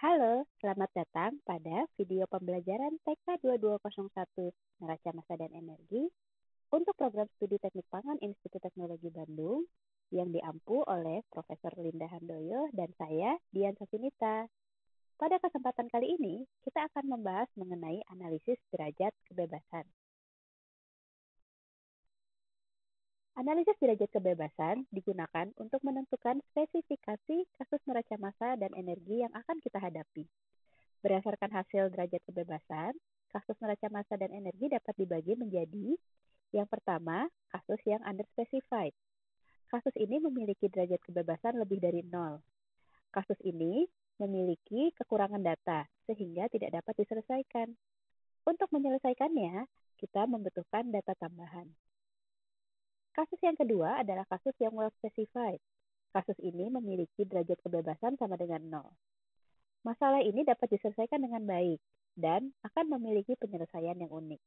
Halo, selamat datang pada video pembelajaran TK 2201 Neraca Massa dan Energi untuk program studi Teknik Pangan Institut Teknologi Bandung yang diampu oleh Profesor Linda Handoyo dan saya, Dian Safinita. Pada kesempatan kali ini, kita akan membahas mengenai analisis derajat kebebasan. Analisis derajat kebebasan digunakan untuk menentukan spesifikasi kasus neraca massa dan energi yang akan kita hadapi. Berdasarkan hasil derajat kebebasan, kasus neraca massa dan energi dapat dibagi menjadi yang pertama, kasus yang underspecified. Kasus ini memiliki derajat kebebasan lebih dari 0. Kasus ini memiliki kekurangan data sehingga tidak dapat diselesaikan. Untuk menyelesaikannya, kita membutuhkan data tambahan. Kasus yang kedua adalah kasus yang well specified. Kasus ini memiliki derajat kebebasan sama dengan 0. Masalah ini dapat diselesaikan dengan baik dan akan memiliki penyelesaian yang unik.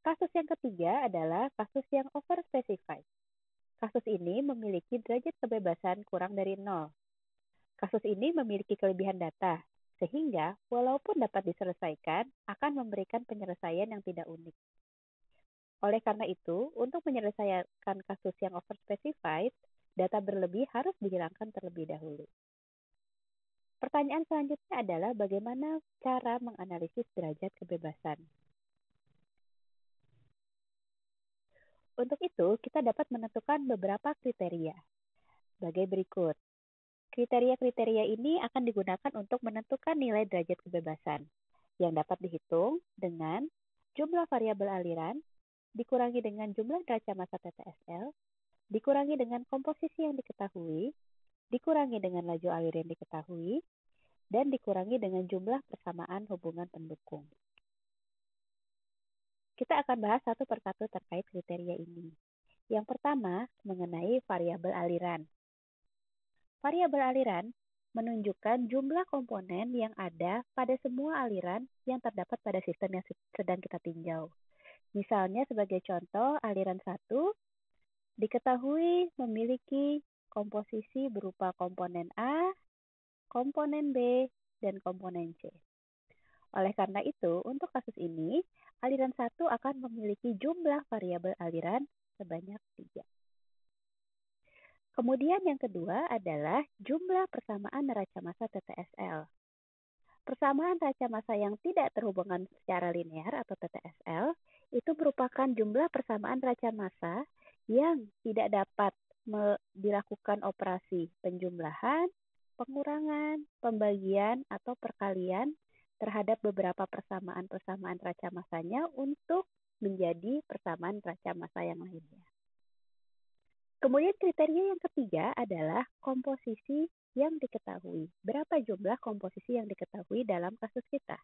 Kasus yang ketiga adalah kasus yang overspecified. Kasus ini memiliki derajat kebebasan kurang dari 0. Kasus ini memiliki kelebihan data, sehingga walaupun dapat diselesaikan, akan memberikan penyelesaian yang tidak unik. Oleh karena itu, untuk menyelesaikan kasus yang overspecified, data berlebih harus dihilangkan terlebih dahulu. Pertanyaan selanjutnya adalah bagaimana cara menganalisis derajat kebebasan. Untuk itu, kita dapat menentukan beberapa kriteria. Sebagai berikut. Kriteria-kriteria ini akan digunakan untuk menentukan nilai derajat kebebasan, yang dapat dihitung dengan jumlah variabel aliran, dikurangi dengan jumlah neraca massa TTSL, dikurangi dengan komposisi yang diketahui, dikurangi dengan laju alir yang diketahui, dan dikurangi dengan jumlah persamaan hubungan pendukung. Kita akan bahas satu persatu terkait kriteria ini. Yang pertama, mengenai variabel aliran. Variabel aliran menunjukkan jumlah komponen yang ada pada semua aliran yang terdapat pada sistem yang sedang kita tinjau. Misalnya sebagai contoh, aliran 1 diketahui memiliki komposisi berupa komponen A, komponen B, dan komponen C. Oleh karena itu, untuk kasus ini, aliran 1 akan memiliki jumlah variabel aliran sebanyak 3. Kemudian yang kedua adalah jumlah persamaan neraca massa TTSL. Persamaan neraca massa yang tidak terhubungkan secara linear atau TTSL itu merupakan jumlah persamaan neraca massa yang tidak dapat dilakukan operasi penjumlahan, pengurangan, pembagian, atau perkalian terhadap beberapa persamaan-persamaan neraca massanya untuk menjadi persamaan neraca massa yang lainnya. Kemudian kriteria yang ketiga adalah komposisi yang diketahui. Berapa jumlah komposisi yang diketahui dalam kasus kita?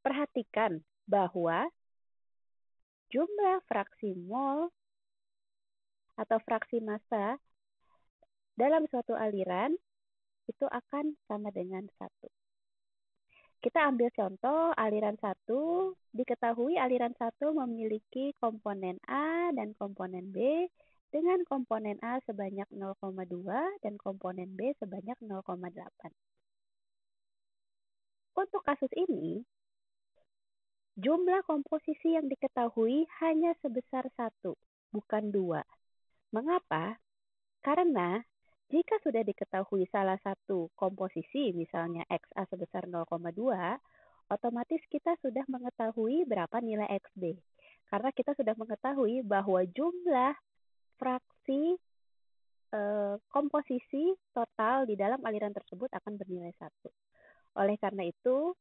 Perhatikan bahwa jumlah fraksi mol atau fraksi massa dalam suatu aliran itu akan sama dengan 1. Kita ambil contoh aliran 1, diketahui aliran 1 memiliki komponen A dan komponen B dengan komponen A sebanyak 0,2 dan komponen B sebanyak 0,8. Untuk kasus ini, jumlah komposisi yang diketahui hanya sebesar 1, bukan 2. Mengapa? Karena jika sudah diketahui salah satu komposisi, misalnya XA sebesar 0,2, otomatis kita sudah mengetahui berapa nilai XB. Karena kita sudah mengetahui bahwa jumlah fraksi komposisi total di dalam aliran tersebut akan bernilai 1. Oleh karena itu,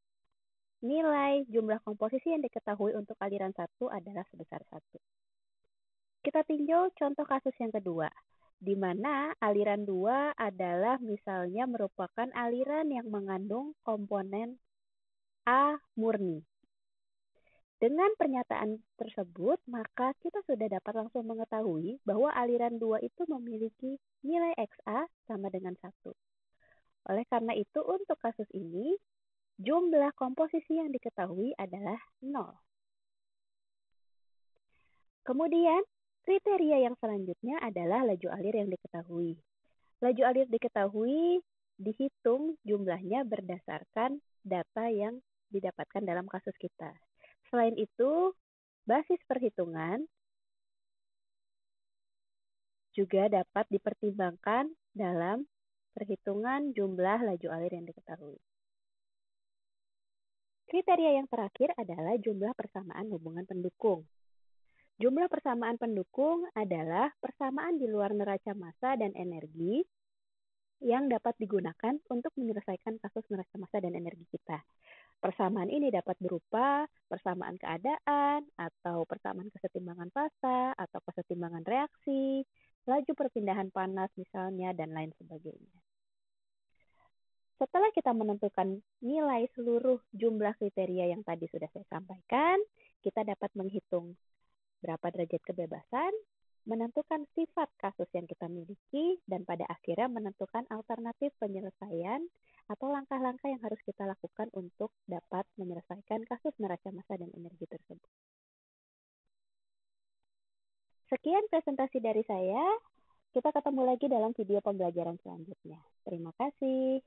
nilai jumlah komposisi yang diketahui untuk aliran 1 adalah sebesar 1. Kita tinjau contoh kasus yang kedua, di mana aliran 2 adalah misalnya merupakan aliran yang mengandung komponen A murni. Dengan pernyataan tersebut, maka kita sudah dapat langsung mengetahui bahwa aliran 2 itu memiliki nilai XA sama dengan 1. Oleh karena itu, untuk kasus ini, jumlah komposisi yang diketahui adalah 0. Kemudian, kriteria yang selanjutnya adalah laju alir yang diketahui. Laju alir diketahui dihitung jumlahnya berdasarkan data yang didapatkan dalam kasus kita. Selain itu, basis perhitungan juga dapat dipertimbangkan dalam perhitungan jumlah laju alir yang diketahui. Kriteria yang terakhir adalah jumlah persamaan hubungan pendukung. Jumlah persamaan pendukung adalah persamaan di luar neraca massa dan energi yang dapat digunakan untuk menyelesaikan kasus neraca massa dan energi kita. Persamaan ini dapat berupa persamaan keadaan, atau persamaan kesetimbangan fasa, atau kesetimbangan reaksi, laju perpindahan panas misalnya, dan lain sebagainya. Setelah kita menentukan nilai seluruh jumlah kriteria yang tadi sudah saya sampaikan, kita dapat menghitung berapa derajat kebebasan, menentukan sifat kasus yang kita miliki, dan pada akhirnya menentukan alternatif penyelesaian atau langkah-langkah yang harus kita lakukan untuk dapat menyelesaikan kasus neraca massa dan energi tersebut. Sekian presentasi dari saya. Kita ketemu lagi dalam video pembelajaran selanjutnya. Terima kasih.